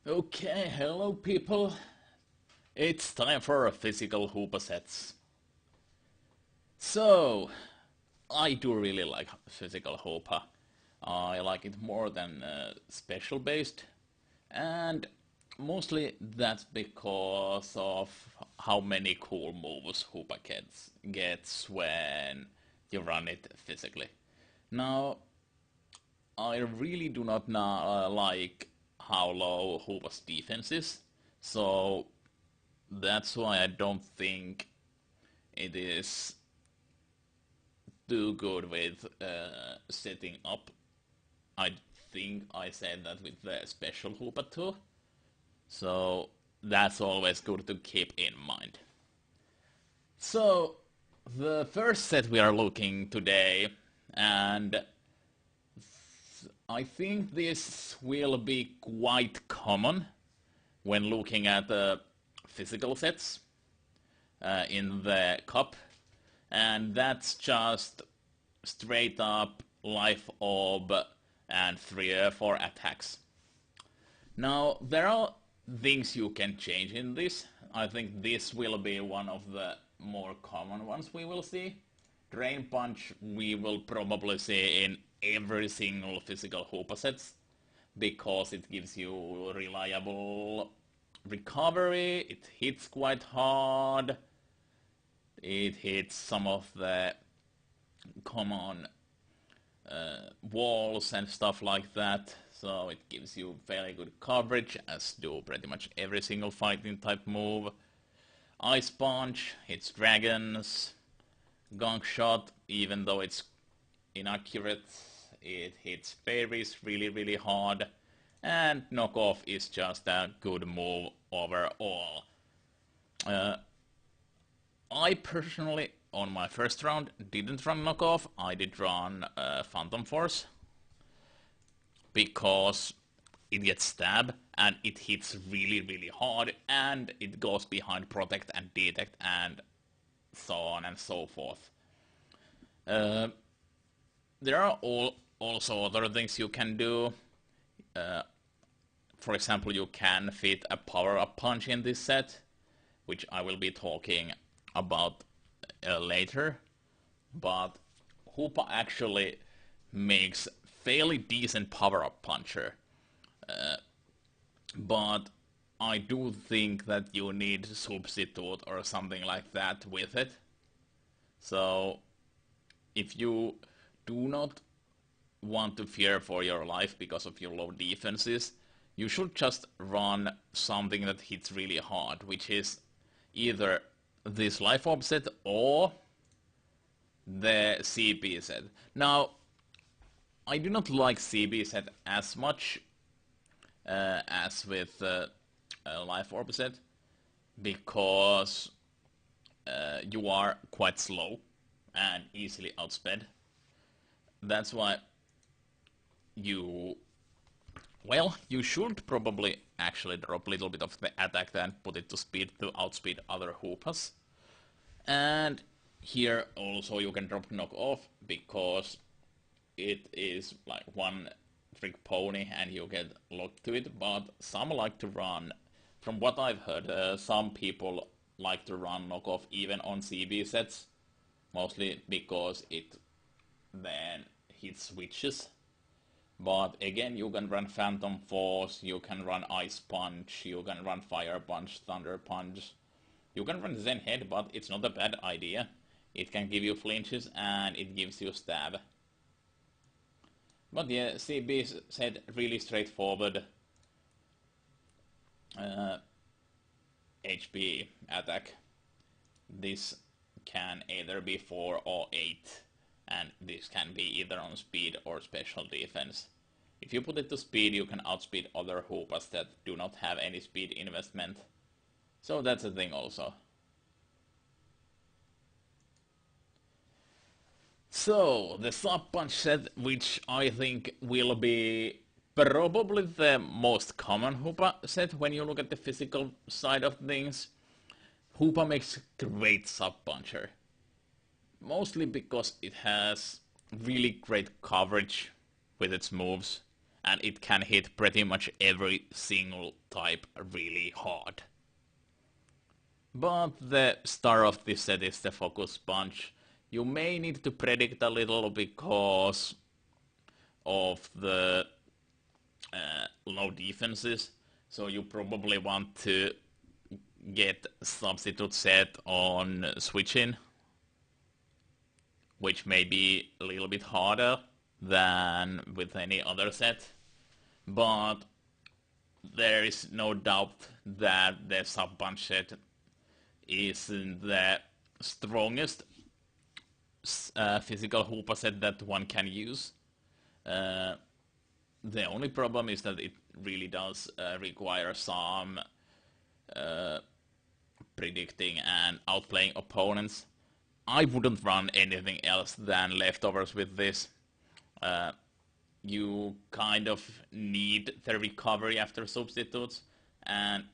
Okay, hello people. It's time for a physical Hoopa sets. So, I do really like physical Hoopa. I like it more than special based, and mostly that's because of how many cool moves Hoopa gets when you run it physically. Now, I really do not like how low Hoopa's defense is, so that's why I don't think it is too good with setting up. I think I said that with the special Hoopa too, so that's always good to keep in mind. So, the first set we are looking today, and I think this will be quite common when looking at the physical sets in the cup, and that's just straight up life orb and theyre for attacks. Now there are things you can change in this. I think this will be one of the more common ones we will see. Drain Punch we will probably see in every single physical Hoopa sets because it gives you reliable recovery, it hits quite hard, it hits some of the common walls and stuff like that, so it gives you fairly good coverage, as do pretty much every single fighting type move. Ice Punch hits dragons. Gunk Shot, even though it's inaccurate, it hits fairies really hard. And Knockoff is just a good move overall. Uh, I personally, on my first round, didn't run Knockoff. I did run Phantom Force because it gets stab and it hits really hard and it goes behind Protect and Detect and so on and so forth. Uh, there are also other things you can do. For example, you can fit a power-up punch in this set, which I will be talking about later. But Hoopa actually makes fairly decent power-up puncher. But I do think that you need substitute or something like that with it. So if you do not want to fear for your life because of your low defenses, you should just run something that hits really hard, which is either this life offset or the CP set. Now, I do not like CP set as much as with life orb set because you are quite slow and easily outsped. That's why you you should probably actually drop a little bit of the attack and put it to speed to outspeed other Hoopas. And here also you can drop knock off because it is like one trick pony and you get locked to it, but some like to run, from what I've heard, some people like to run knockoff even on CB sets, mostly because it then hits witches. But again, you can run Phantom Force, you can run Ice Punch, you can run Fire Punch, Thunder Punch. You can run Zen Head, but it's not a bad idea. It can give you flinches and it gives you stab. But yeah, CB said really straightforward HP attack. This can either be 4 or 8, and this can be either on speed or special defense. If you put it to speed, you can outspeed other Hoopas that do not have any speed investment. So that's a thing also. So, the Sub Punch set, which I think will be probably the most common Hoopa set when you look at the physical side of things. Hoopa makes great Sub Puncher. Mostly because it has really great coverage with its moves. and it can hit pretty much every single type really hard. But the star of this set is the Focus Punch. You may need to predict a little because of the low defenses, so you probably want to get substitute set on switching, which may be a little bit harder than with any other set, but there is no doubt that the sub-punch set is the strongest physical Hoopa set that one can use. The only problem is that it really does require some predicting and outplaying opponents. I wouldn't run anything else than leftovers with this. You kind of need the recovery after substitutes, and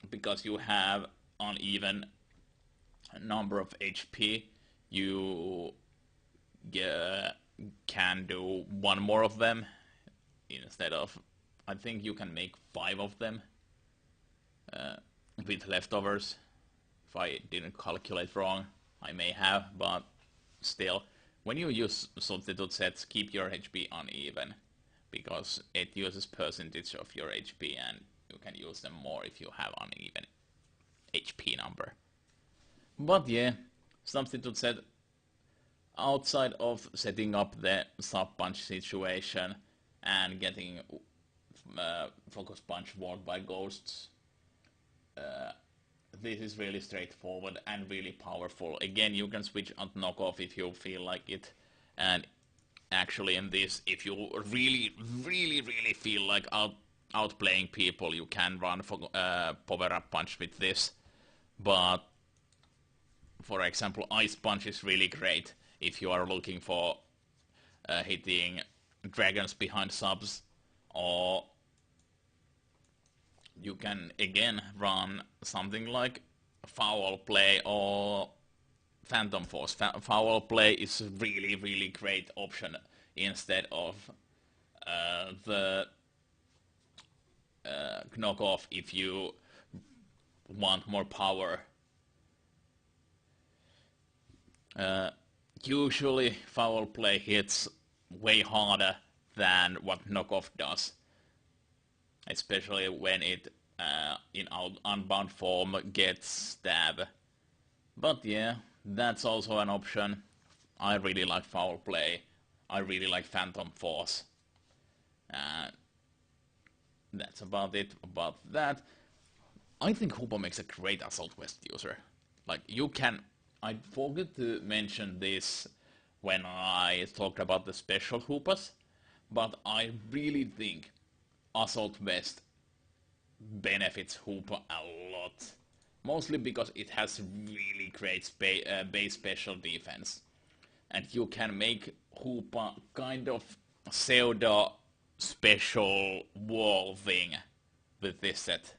because you have uneven number of HP, you can do one more of them instead of, I think you can make 5 of them with leftovers. If I didn't calculate wrong, I may have, but still, when you use substitute sets, keep your HP uneven, because it uses percentage of your HP and you can use them more if you have uneven HP number. But yeah, substitute set, outside of setting up the sub-punch situation and getting Focus Punch walled by ghosts, this is really straightforward and really powerful. Again, you can switch on knockoff if you feel like it, and actually in this, if you really feel like outplaying people, you can run for power-up punch with this. But for example, Ice Punch is really great if you are looking for hitting dragons behind subs, or you can again run something like Foul Play or Phantom Force. Foul Play is a really great option instead of the knockoff if you want more power. Usually Foul Play hits way harder than what knockoff does, especially when it in unbound form gets stab. But yeah, that's also an option. I really like Foul Play. I really like Phantom Force. That's about it about that. I think Hoopa makes a great Assault Vest user. Like, you can... I forgot to mention this when I talked about the special Hoopas, but I really think Assault Vest benefits Hoopa a lot. Mostly because it has really great base special defense. And you can make Hoopa kind of pseudo special wall thing with this set.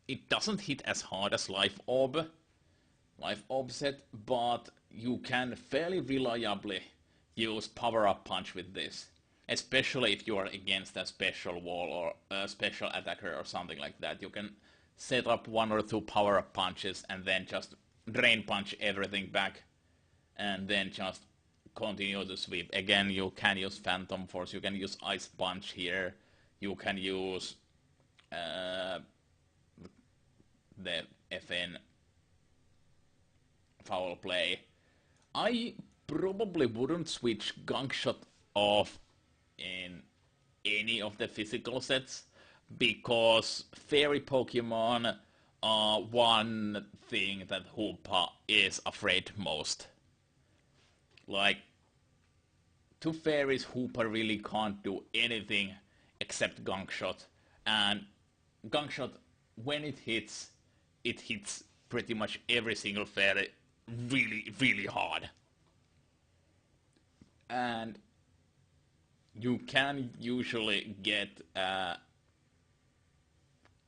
It doesn't hit as hard as Life Orb set, but you can fairly reliably use power-up punch with this. Especially if you are against a special wall or a special attacker or something like that. You can set up 1 or 2 power-up punches and then just drain punch everything back and then just continue the sweep. Again, you can use Phantom Force, you can use Ice Punch here, you can use the FN Foul Play. I probably wouldn't switch Gunk Shot off in any of the physical sets, because fairy Pokemon are one thing that Hoopa is afraid most. Like, to fairies, Hoopa really can't do anything except Gunk Shot, and Gunk Shot, when it hits pretty much every single fairy really hard. And you can usually get a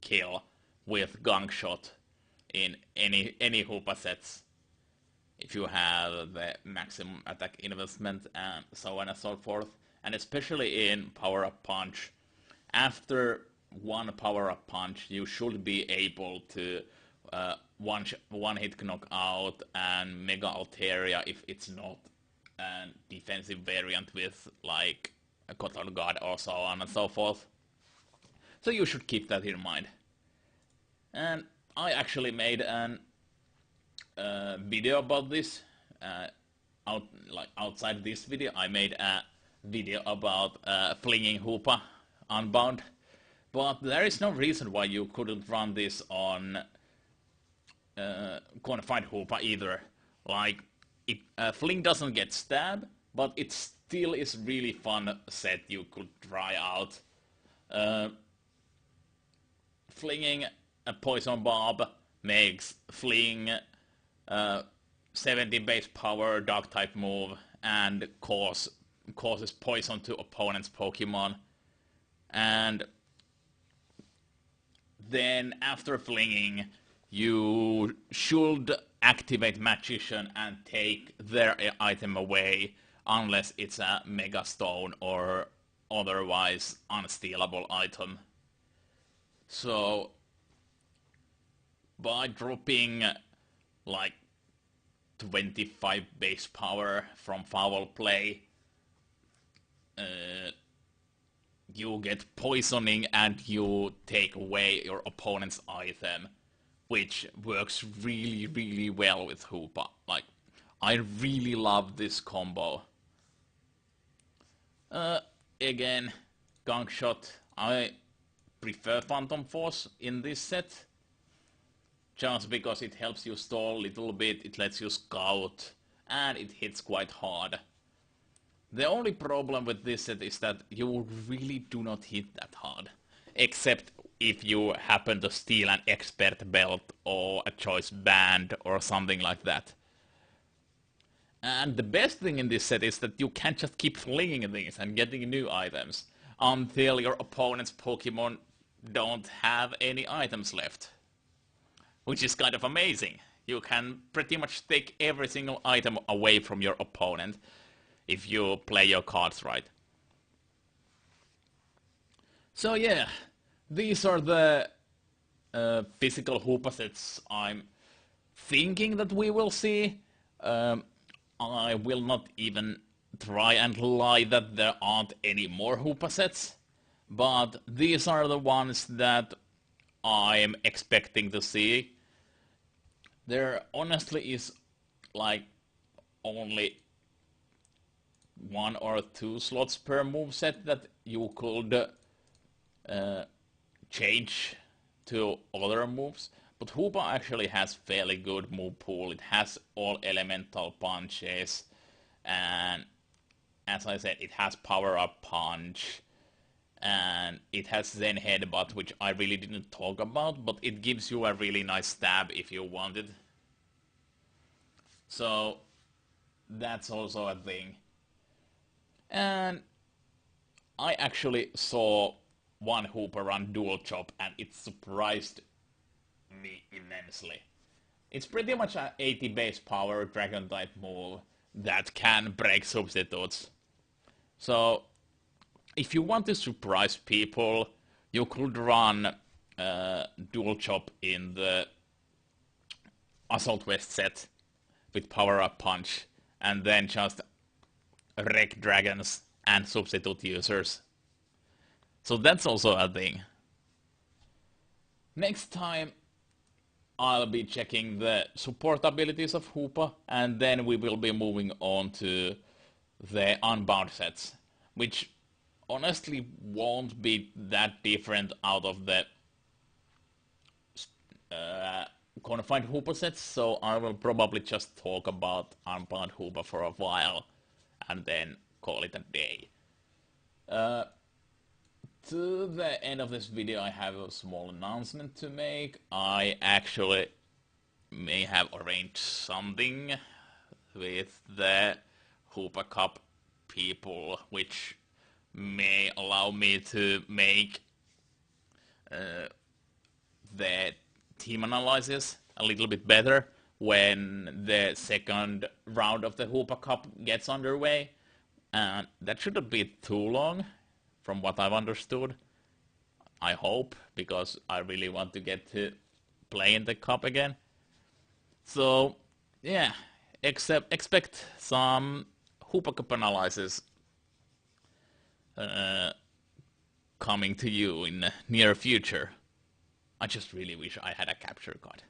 kill with Gunk Shot in any Hoopa sets. if you have the maximum attack investment and so on and so forth. And especially in power-up punch, after one power-up punch you should be able to one hit knockout and Mega Altaria if it's not a defensive variant with like a Cotton Guard or so on and so forth. So you should keep that in mind. And I actually made an video about this. Outside this video, I made a video about flinging Hoopa unbound. But there is no reason why you couldn't run this on Confined Hoopa either. Like, fling doesn't get stab, but it still is really fun set you could try out. Flinging a Poison Bob makes fling 70 base power dark type move and causes poison to opponent's Pokemon. And then after flinging, you should activate Magician and take their item away unless it's a Mega Stone or otherwise unstealable item. So by dropping like 25 base power from foul play, you get poisoning and you take away your opponent's item, which works really, really well with Hoopa. Like, I really love this combo. Again, Gunk Shot, I prefer Phantom Force in this set, just because it helps you stall a little bit, it lets you scout, and it hits quite hard. The only problem with this set is that you really do not hit that hard, except if you happen to steal an expert belt or a choice band or something like that. And the best thing in this set is that you can just keep flinging things and getting new items until your opponent's Pokemon don't have any items left. Which is kind of amazing. You can pretty much take every single item away from your opponent if you play your cards right. So yeah, these are the physical Hoopa sets I'm thinking that we will see. I will not even try and lie that there aren't any more Hoopa sets, but these are the ones that I'm expecting to see. There honestly is like only 1 or 2 slots per moveset that you could change to other moves, but Hoopa actually has fairly good move pool. It has all elemental punches, and as I said, it has power up punch, and it has Zen Headbutt, which I really didn't talk about, but it gives you a really nice stab if you want it. So that's also a thing. And I actually saw one Hoopa run dual chop, and it surprised me immensely. It's pretty much an 80 base power dragon type move that can break substitutes. So if you want to surprise people, you could run dual chop in the Assault West set with power up punch, and then just wreck dragons and substitute users. So that's also a thing. Next time I'll be checking the support abilities of Hoopa, and then we will be moving on to the Unbound sets, which honestly won't be that different out of the Confined Hoopa sets, so I will probably just talk about Unbound Hoopa for a while and then call it a day. To the end of this video, I have a small announcement to make. I actually may have arranged something with the Hoopa Cup people, which may allow me to make the team analysis a little bit better, when the second round of the Hoopa Cup gets underway. And that shouldn't be too long, from what I've understood. I hope, because I really want to get to play in the cup again. So, yeah, expect some Hoopa Cup analysis coming to you in the near future. I just really wish I had a capture card.